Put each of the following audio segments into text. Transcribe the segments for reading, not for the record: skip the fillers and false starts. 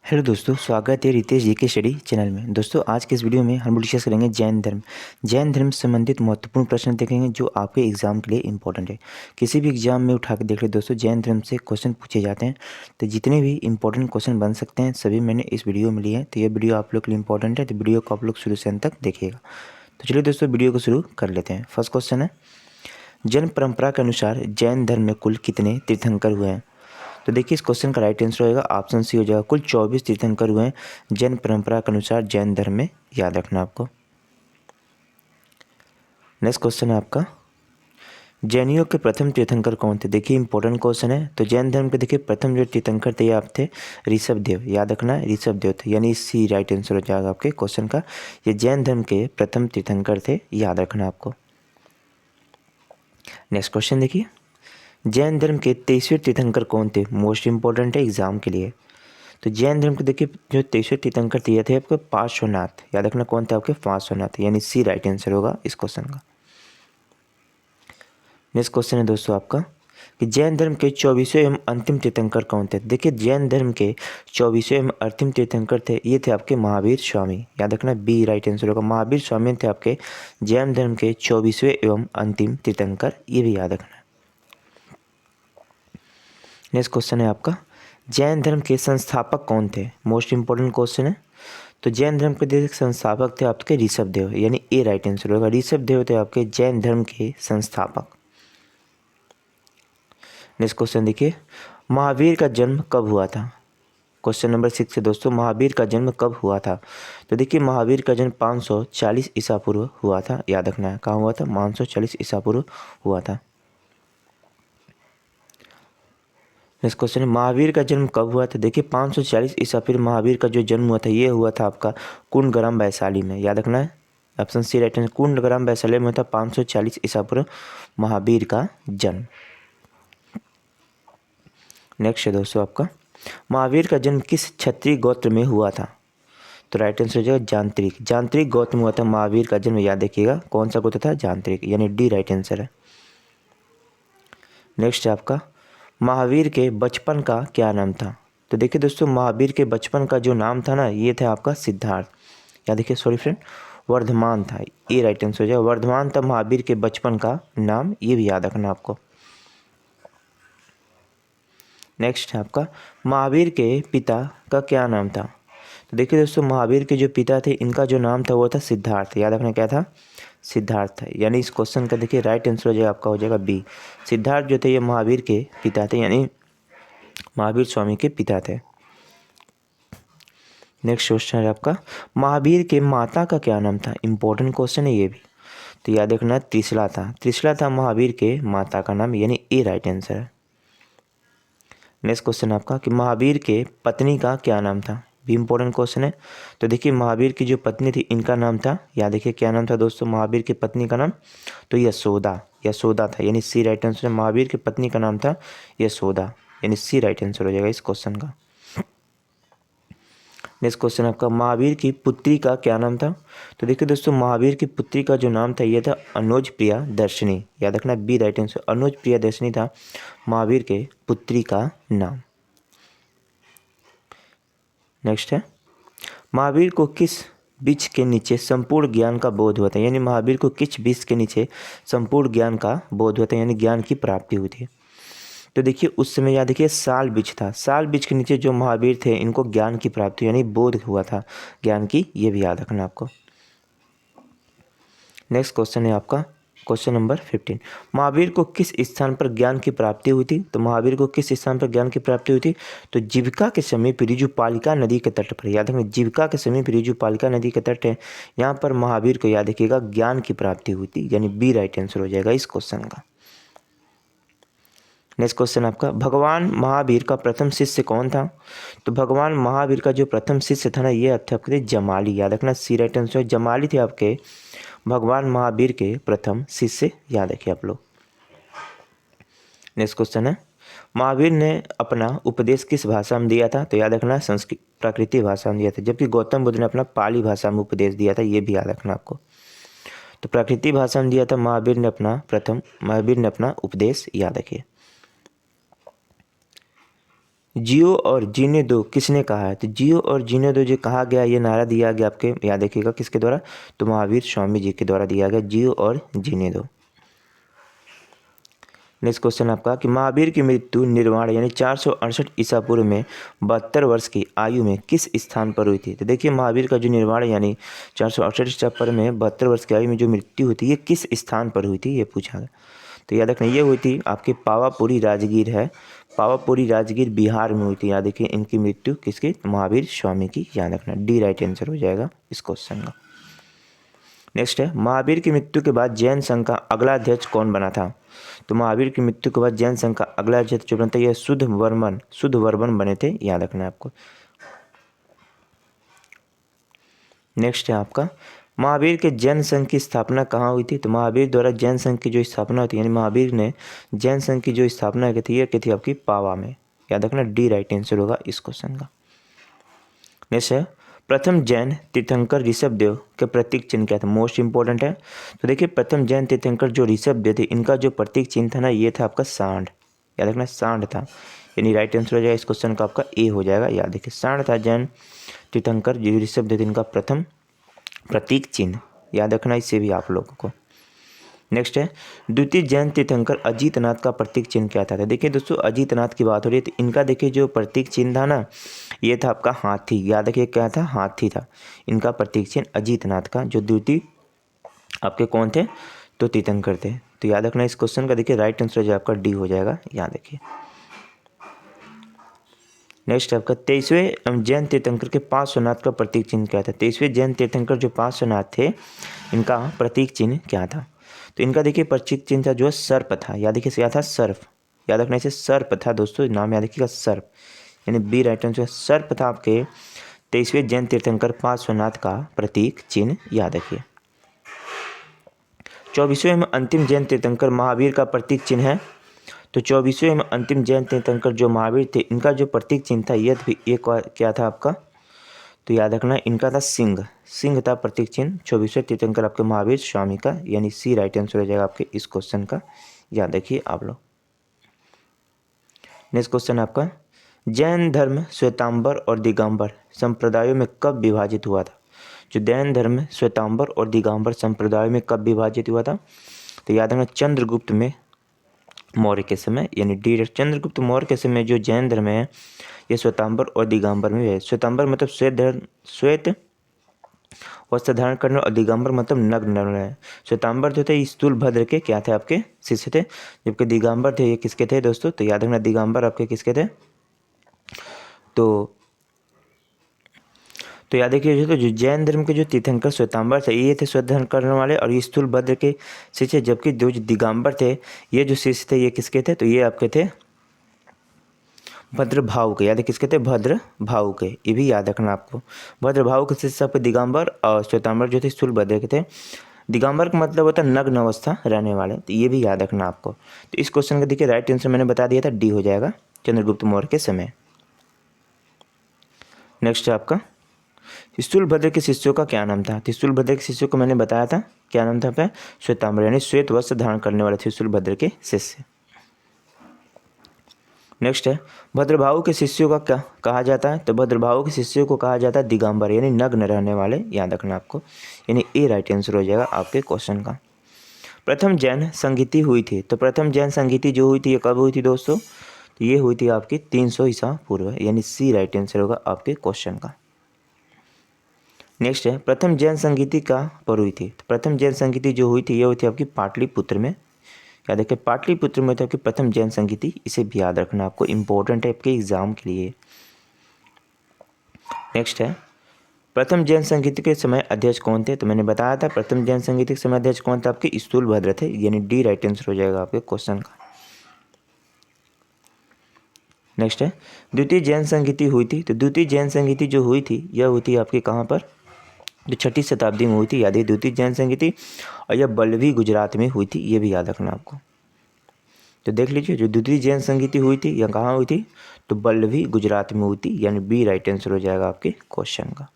Hello दोस्तों, स्वागत है रितेश जी के स्टडी चैनल में। दोस्तों, आज के इस वीडियो में हम डिस्कस करेंगे जैन धर्म। जैन धर्म से संबंधित महत्वपूर्ण प्रश्न देखेंगे जो आपके एग्जाम के लिए इंपॉर्टेंट है। किसी भी एग्जाम में उठा के देख ले दोस्तों, जैन धर्म से क्वेश्चन पूछे जाते हैं। तो जितने भी इंपॉर्टेंट क्वेश्चन बन सकते हैं सभी मैंने इस वीडियो में लिए हैं। तो ये वीडियो आप लोग के लिए इंपॉर्टेंट है, तो वीडियो को आप लोग शुरू से अंत तक देखिएगा। तो चलिए दोस्तों, वीडियो को शुरू कर लेते हैं। फर्स्ट क्वेश्चन है, जैन परंपरा के अनुसार जैन धर्म में कुल कितने तीर्थंकर हुए हैं? तो देखिए, इस क्वेश्चन का राइट आंसर होगा ऑप्शन सी हो जाएगा। कुल 24 तीर्थंकर हुए हैं जैन परंपरा के अनुसार जैन धर्म में, याद रखना आपको। नेक्स्ट क्वेश्चन है आपका, जैनियों के प्रथम तीर्थंकर कौन थे? देखिए, इंपॉर्टेंट क्वेश्चन है। तो जैन धर्म के देखिए प्रथम जो तीर्थंकर थे आप थे ऋषभदेव, याद रखना है ऋषभदेव थे, यानी सी राइट आंसर हो जाएगा आपके क्वेश्चन का। ये जैन धर्म के प्रथम तीर्थंकर थे, याद रखना आपको। नेक्स्ट क्वेश्चन देखिए, जैन धर्म के 23वें तीर्थंकर कौन थे? मोस्ट इंपॉर्टेंट है एग्जाम के लिए। तो जैन धर्म के देखिए जो 23वें तीर्थंकर थे थे आपके पार्श्वनाथ, याद रखना कौन थे आपके पार्श्वनाथ, यानी सी राइट आंसर होगा इस क्वेश्चन का। नेक्स्ट क्वेश्चन है दोस्तों आपका कि जैन धर्म के 24वें एवं अंतिम तीर्थंकर कौन थे? देखिए, जैन धर्म के 24वें एवं अंतिम तीर्थंकर थे, ये थे आपके महावीर स्वामी, याद रखना बी राइट आंसर होगा। महावीर स्वामी थे आपके जैन धर्म के 24वें एवं अंतिम तीर्थंकर, ये भी याद रखना। नेक्स्ट क्वेश्चन है आपका, जैन धर्म के संस्थापक कौन थे? मोस्ट इंपॉर्टेंट क्वेश्चन है। तो जैन धर्म के संस्थापक थे आपके ऋषभदेव, यानी ए राइट आंसर होगा। ऋषभदेव थे आपके जैन धर्म के संस्थापक। नेक्स्ट क्वेश्चन देखिए, महावीर का जन्म कब हुआ था? क्वेश्चन नंबर 6 है दोस्तों, महावीर का जन्म कब हुआ था? तो देखिए, महावीर का जन्म 540 ईसा पूर्व हुआ था, याद रखना है। कहाँ हुआ था? 540 ईसा पूर्व हुआ था। नेक्स्ट क्वेश्चन है, महावीर का जन्म कब हुआ था? देखिए, 540 ईसा पूर्व महावीर का जो जन्म हुआ था ये हुआ था आपका कुंडग्राम वैशाली में, याद रखना है। Option C right answer, Kundgram Vaishali में था 540 ईसा पूर्व महावीर का जन्म। नेक्स्ट है दोस्तों आपका, महावीर का जन्म किस क्षत्रिय गोत्र में हुआ था? तो राइट आंसर हो जाएगा जांत्रिक। जांत्रिक गोत्र में हुआ था महावीर का जन्म, याद रखिएगा कौन सा गोत्र था? जांत्रिक, यानी डी राइट आंसर है। नेक्स्ट है आपका, महावीर के बचपन का क्या नाम था? तो देखिए दोस्तों, महावीर के बचपन का जो नाम था ना, ये था आपका सिद्धार्थ, या देखिए सॉरी फ्रेंड, वर्धमान था। ये राइट आंसर हो जाएगा, वर्धमान था महावीर के बचपन का नाम, ये भी याद रखना आपको। नेक्स्ट है आपका, महावीर के पिता का क्या नाम था? तो देखिए दोस्तों, महावीर के जो पिता थे इनका जो नाम था वो था सिद्धार्थ, याद रखना क्या था? सिद्धार्थ था, यानी इस क्वेश्चन का देखिए राइट आंसर हो जाएगा आपका, हो जाएगा बी। सिद्धार्थ जो थे ये महावीर के पिता थे, यानी महावीर स्वामी के पिता थे। नेक्स्ट क्वेश्चन है आपका, महावीर के माता का क्या नाम था? इंपॉर्टेंट क्वेश्चन है ये भी, तो याद रखना त्रिशला था। त्रिशला था महावीर के माता का नाम, यानी ए राइट आंसर है। नेक्स्ट क्वेश्चन आपका कि महावीर के पत्नी का क्या नाम था? भी इंपॉर्टेंट क्वेश्चन है। तो देखिए, महावीर की जो पत्नी थी इनका नाम था, याद देखिए क्या नाम था दोस्तों महावीर की पत्नी का नाम? तो यशोदा, यशोदा था, यानी सी राइट आंसर है। महावीर की पत्नी का नाम था यशोदा, यानी सी राइट आंसर हो जाएगा इस क्वेश्चन का। नेक्स्ट क्वेश्चन आपका, महावीर की पुत्री का क्या नाम था? तो देखिए दोस्तों, महावीर की पुत्री का जो नाम था ये था अनुज प्रिया दर्शनी, याद रखना बी राइट आंसर, अनुज प्रिया दर्शनी था महावीर के पुत्री का नाम। नेक्स्ट है, महावीर को किस वृक्ष के नीचे संपूर्ण ज्ञान का बोध हुआ था? यानी महावीर को किस वृक्ष के नीचे संपूर्ण ज्ञान का बोध हुआ था, यानी ज्ञान की प्राप्ति हुई थी? तो देखिए, उस समय याद देखिए साल वृक्ष था, साल वृक्ष के नीचे जो महावीर थे इनको ज्ञान की प्राप्ति यानी बोध हुआ था ज्ञान की, ये भी याद रखना आपको। नेक्स्ट क्वेश्चन है आपका क्वेश्चन नंबर 15, महावीर को किस स्थान पर ज्ञान की प्राप्ति हुई थी? तो महावीर को किस स्थान पर ज्ञान की प्राप्ति हुई थी? तो जीविका के समीप ऋजुपालिका नदी के तट पर, याद रखना जीविका के समीप ऋजुपालिका नदी के तट है, यहाँ पर महावीर को याद रखिएगा ज्ञान की प्राप्ति हुई थी, यानी बी राइट आंसर हो जाएगा इस क्वेश्चन का। नेक्स्ट क्वेश्चन आपका, भगवान महावीर का प्रथम शिष्य कौन था? तो भगवान महावीर का जो प्रथम शिष्य था ना ये थे आपके जमाली, याद रखना सी राइट आंसर, जमाली थे आपके भगवान महावीर के प्रथम शिष्य, याद रखिए आप लोग। नेक्स्ट क्वेश्चन है, महावीर ने अपना उपदेश किस भाषा में दिया था? तो याद रखना संस्कृत प्राकृतिक भाषा में दिया था, जबकि गौतम बुद्ध ने अपना पाली भाषा में उपदेश दिया था, ये भी याद रखना आपको। तो प्राकृतिक भाषा में दिया था महावीर ने अपना उपदेश, याद रखिए। जियो और जीने दो किसने कहा है? तो जियो और जीने दो जो कहा गया, ये नारा दिया गया आपके याद रखिएगा किसके द्वारा? तो महावीर स्वामी जी के द्वारा दिया गया, जियो और जीने दो। नेक्स्ट क्वेश्चन आपका कि महावीर की मृत्यु निर्वाण यानी 468 ईसा पूर्व में 72 वर्ष की आयु में किस स्थान पर हुई थी? तो देखिए महावीर का जो निर्वाण यानी 468 ईसा पूर्व में 72 वर्ष की आयु में जो मृत्यु हुई थी, ये किस स्थान पर हुई थी, ये पूछा गया। तो याद रखना ये हुई थी आपके पावापुरी राजगीर है, पावापुरी राजगीर बिहार में हुई थी। याद रखिए इनकी मृत्यु किसकी? महावीर स्वामी की। याद रखना डी राइट आंसर हो जाएगा इस क्वेश्चन का। नेक्स्ट है महावीर की मृत्यु के बाद जैन संघ का अगला अध्यक्ष कौन बना था? तो महावीर की मृत्यु के बाद जैन संघ का अगला अध्यक्ष जो बना था यह शुद्ध वर्मन बने थे। याद रखना है आपको। नेक्स्ट है आपका महावीर के जैन संघ की स्थापना कहाँ हुई थी? तो महावीर द्वारा जैन संघ की जो स्थापना हुई थी यानी महावीर ने जैन संघ की जो स्थापना की थी यह की थी आपकी पावा में। याद रखना डी राइट आंसर होगा इस क्वेश्चन का। नेक्स्ट है प्रथम जैन तीर्थंकर ऋषभ देव के प्रतीक चिन्ह क्या था? मोस्ट इंपॉर्टेंट है। तो देखिए प्रथम जैन तीर्थंकर जो ऋषभ देव थे इनका जो प्रतीक चिन्ह था ना ये था आपका सांड। याद रखना सांड था, यानी राइट आंसर हो जाएगा इस क्वेश्चन का आपका ए हो जाएगा। याद रखिए सांड था जैन तीर्थंकर जो ऋषभ देव इनका प्रथम प्रतीक चिन्ह। याद रखना इससे भी आप लोगों को। नेक्स्ट है द्वितीय जैन तीर्थंकर अजीतनाथ का प्रतीक चिन्ह क्या था? देखिए दोस्तों अजीतनाथ की बात हो रही है तो इनका देखिए जो प्रतीक चिन्ह था ना ये था आपका हाथी। याद रखिए क्या था? हाथी था इनका प्रतीक चिन्ह अजीतनाथ का। जो द्वितीय आपके कौन थे? तो तीर्थंकर थे। तो याद रखना इस क्वेश्चन का देखिए राइट आंसर जो आपका डी हो जाएगा। याद रखिए। नेक्स्ट आपका 23वें जैन तीर्थंकर के पार्श्वनाथ का प्रतीक चिन्ह क्या था? 23वें जैन तीर्थंकर जो पार्श्वनाथ थे इनका प्रतीक चिन्ह क्या था? तो इनका देखिए प्रतीक चिन्ह था जो सर्प था। याद रखिए क्या था? सर्प। याद रखना इसे सर्प था दोस्तों, नाम याद रखिएगा सर्प, यानी बी राइट आंसर सर्प था आपके 23वें जैन तीर्थंकर पार्श्वनाथ का प्रतीक चिन्ह। याद रखिए। 24वें में अंतिम जैन तीर्थंकर महावीर का प्रतीक चिन्ह है। तो 24वें में अंतिम जैन तीर्थंकर जो महावीर थे इनका जो प्रतीक चिन्ह था ये क्या था आपका? तो याद रखना इनका था सिंह था प्रतीक चिन्ह 24वें तीर्थंकर आपके महावीर स्वामी का, यानी सी राइट आंसर हो जाएगा आपके इस क्वेश्चन का। याद रखिए आप लोग। नेक्स्ट क्वेश्चन आपका जैन धर्म श्वेतांबर और दिगंबर संप्रदायों में कब विभाजित हुआ था? जो जैन धर्म श्वेतांबर और दिगंबर संप्रदायों में कब विभाजित हुआ था? तो याद रखना चंद्रगुप्त मौर्य के समय, यानी डी चंद्रगुप्त मौर्य के समय जो जैन धर्म है ये श्वेतांबर और दिगंबर में है। श्वेतांबर मतलब श्वेत वस्त्र धारण करना और दिगंबर मतलब नग्न रहना है। श्वेतांबर जो थे स्थूल भद्र के क्या थे? आपके शिष्य थे, जबकि दिगंबर थे ये किसके थे दोस्तों? तो याद रखना दिगंबर आपके किसके थे? तो याद रखिए जो जैन धर्म के जो तीर्थंकर श्वेतांबर थे ये थे श्वेत धारण करने वाले और ये स्थूल भद्र के शिष्य, जबकि जो दिगंबर थे ये जो शिष्य थे ये किसके थे? तो ये आपके थे भद्रभाव के। याद है किसके थे? भद्रभाव के। ये भी याद रखना आपको। भद्रभाव के शिष्य आपके दिगंबर और श्वेतांबर जो थे स्थूल भद्र के थे। दिगंबर का मतलब होता है नग्न अवस्था रहने वाले, तो ये भी याद रखना आपको। तो इस क्वेश्चन का देखिए राइट आंसर मैंने बता दिया था डी हो जाएगा चंद्रगुप्त मौर्य के समय। नेक्स्ट है आपका स्थूल भद्र के शिष्यों का क्या नाम था? तो स्थूल भद्र के शिष्यों को मैंने बताया था क्या नाम था पे? श्वेतांबर, यानी श्वेत वस्त्र धारण करने वाले थे स्थूल भद्र के शिष्य। नेक्स्ट है भद्रभाव के शिष्यों का क्या कहा जाता है? तो भद्रभाव के शिष्यों को कहा जाता है दिगंबर, यानी नग्न रहने वाले। याद रखना आपको, यानी ए राइट आंसर हो जाएगा आपके क्वेश्चन का। प्रथम जैन संगीति हुई थी, तो प्रथम जैन संगीति जो हुई थी ये कब हुई थी दोस्तों? तो ये हुई थी आपकी 300 ईसा पूर्व, यानी सी राइट आंसर होगा आपके क्वेश्चन का। नेक्स्ट है प्रथम जैन संगीति का पर हुई थी, तो प्रथम जैन संगीति जो हुई थी ये हुई थी आपकी पाटलिपुत्र में। याद रखिए पाटलिपुत्र में था कि प्रथम जैन संगीति, इसे भी याद रखना आपको, इंपॉर्टेंट है आपके एग्जाम के लिए। नेक्स्ट है प्रथम जैन संगीति के समय अध्यक्ष कौन थे? तो मैंने बताया था प्रथम जैन संगीति के समय अध्यक्ष कौन था? आपके स्थूल भद्र थे, यानी डी राइट आंसर हो जाएगा आपके क्वेश्चन का। नेक्स्ट है द्वितीय जैन संगीति हुई थी, तो द्वितीय जैन संगीति जो हुई थी यह हुई थी आपकी कहाँ पर? जो 6ठी शताब्दी में हुई थी। याद है द्वितीय जैन संगीति, और यह बल्लभी गुजरात में हुई थी, ये भी याद रखना आपको। तो देख लीजिए जो द्वितीय जैन संगीति हुई थी यह कहाँ हुई थी? तो बल्लभी गुजरात में हुई थी, यानी बी राइट आंसर हो जाएगा आपके क्वेश्चन का।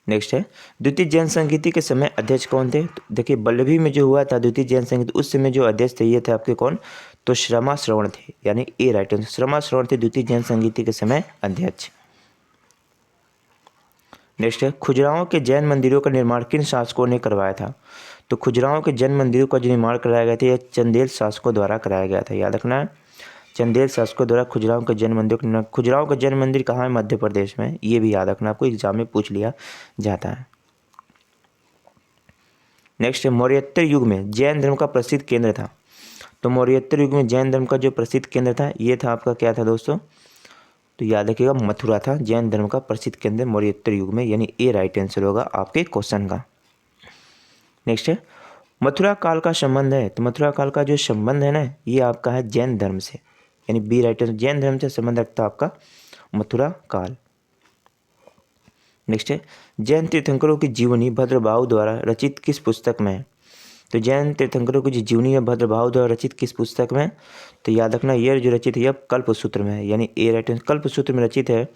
नेक्स्ट है द्वितीय जैन संगीति के समय अध्यक्ष कौन थे? तो देखिए बल्लभी में जो हुआ था द्वितीय जैन संगीति उस समय जो अध्यक्ष थे ये थे आपके कौन? तो श्रमाश्रवण थे, यानी ए राइट आंसर। श्रमाश्रवण थे द्वितीय जैन संगीति के समय अध्यक्ष। नेक्स्ट है, खुजराहों के जैन मंदिरों का निर्माण किन शासकों ने करवाया था? तो खुजराहों के जैन मंदिरों का जो निर्माण कराया गया था यह चंदेल शासकों द्वारा कराया गया था, याद रखना है। चंदेल शासकों द्वारा खुजराहों के जैन मंदिर का, खुजराहों का जैन मंदिर कहाँ है? मध्य प्रदेश में, ये भी याद रखना, आपको एग्जाम में पूछ लिया जाता है। नेक्स्ट है, मौर्योत्तर युग में जैन धर्म का प्रसिद्ध केंद्र था। तो मौर्योत्तर युग में जैन धर्म का जो प्रसिद्ध केंद्र था ये था आपका क्या था दोस्तों? तो याद रखिएगा मथुरा था जैन धर्म का प्रसिद्ध केंद्र मौर्योत्तर युग में, यानी ए राइट आंसर होगा आपके क्वेश्चन का। नेक्स्ट है, मथुरा काल का संबंध है। तो मथुरा काल का जो संबंध है ना ये आपका है जैन धर्म से, यानी बी राइट आंसर, जैन धर्म से संबंध रखता है आपका मथुरा काल। नेक्स्ट है, जैन तीर्थंकरों की जीवनी भद्रबाहु द्वारा रचित किस पुस्तक में है? तो जैन तीर्थंकरों की जो जीवनी है भद्रबाहु द्वारा रचित किस पुस्तक में? तो याद रखना ये जो रचित है यह कल्पसूत्र में है, यानी ए राइट आंसर, कल्पसूत्र में रचित है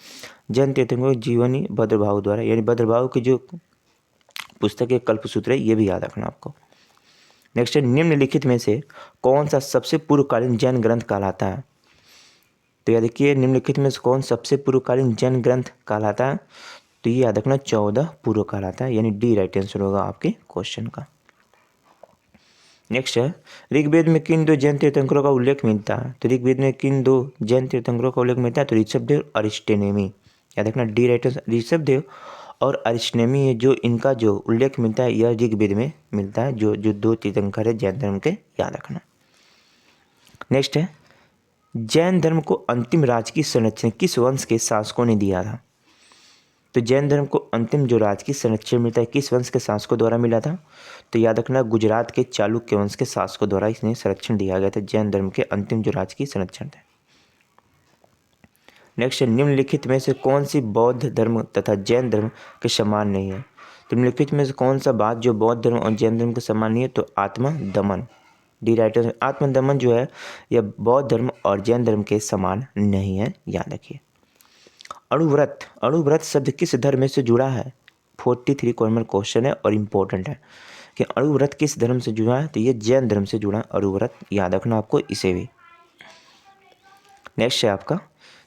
जैन तीर्थंकरों की जीवनी भद्रबाहु द्वारा, यानी भद्रबाहु की जो पुस्तक है कल्पसूत्र है, ये भी याद रखना आपको। नेक्स्ट है, निम्नलिखित में से कौन सा सबसे पूर्वकालीन जैन ग्रंथ कहलाता है? तो याद रखिए निम्नलिखित में से कौन सबसे पूर्वकालीन जैन ग्रंथ कहलाता है? तो ये याद रखना 14 पूर्व कहलाता है, यानी डी राइट आंसर होगा आपके क्वेश्चन का। नेक्स्ट है, ऋग्वेद में किन दो जैन तीर्थंकरों का उल्लेख मिलता है? तो ऋग्वेद में किन दो जैन तीर्थंकरों का उल्लेख मिलता है? तो ऋषभदेव और अरिष्टनेमी, याद रखना डी राइट आंसर। ऋषभदेव और अरिष्टनेमी है जो इनका जो उल्लेख मिलता है यह ऋग्वेद में मिलता है, जो जो दो तीर्थंकर है जैन धर्म के, याद रखना। नेक्स्ट है, जैन धर्म को अंतिम राजकीय संरक्षण किस वंश के शासकों ने दिया था? तो जैन धर्म को अंतिम जो राजकीय संरक्षण मिलता है किस वंश के शासकों द्वारा मिला था? तो याद रखना गुजरात के चालुक्य वंश के शासकों द्वारा इसने संरक्षण दिया गया था, जैन धर्म के अंतिम जो राजकीय संरक्षण थे। नेक्स्ट, निम्नलिखित में से कौन सी बौद्ध धर्म तथा जैन धर्म के समान नहीं है? तो निम्नलिखित में से कौन सा बात जो बौद्ध धर्म और जैन धर्म के समान नहीं है? तो आत्मदमन, डी राइट आंसर। आत्मदमन जो है यह बौद्ध धर्म और जैन धर्म के समान नहीं है, याद रखिए। अणुव्रत, अणुव्रत शब्द किस धर्म से जुड़ा है? 43 कॉमन क्वेश्चन है और इम्पोर्टेंट है कि अणुव्रत किस धर्म से जुड़ा है? तो ये जैन धर्म से जुड़ा है अणुव्रत, याद रखना आपको इसे भी। नेक्स्ट है आपका,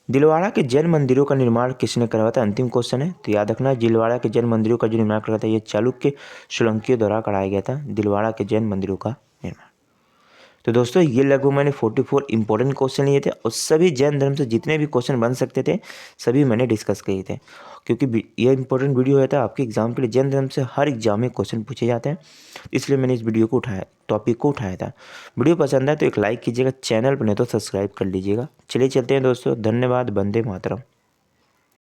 दिलवाड़ा के जैन मंदिरों का निर्माण किसने करवाया था? अंतिम क्वेश्चन है, तो याद रखना दिलवाड़ा के जैन मंदिरों का जो निर्माण कराया था ये चालुक्य सोलंकियों द्वारा कराया गया था, दिलवाड़ा के जैन मंदिरों का निर्माण। तो दोस्तों ये लगभग मैंने 44 इंपॉर्टेंट क्वेश्चन लिए थे और सभी जैन धर्म से जितने भी क्वेश्चन बन सकते थे सभी मैंने डिस्कस किए थे, क्योंकि ये इंपॉर्टेंट वीडियो है था आपके एग्जाम के लिए। जैन धर्म से हर एग्जाम में क्वेश्चन पूछे जाते हैं, इसलिए मैंने इस वीडियो को उठाया, टॉपिक को उठाया था। वीडियो पसंद आए तो एक लाइक कीजिएगा, चैनल पर नहीं तो सब्सक्राइब कर लीजिएगा। चलिए चलते हैं दोस्तों, धन्यवाद, वंदे मातरम।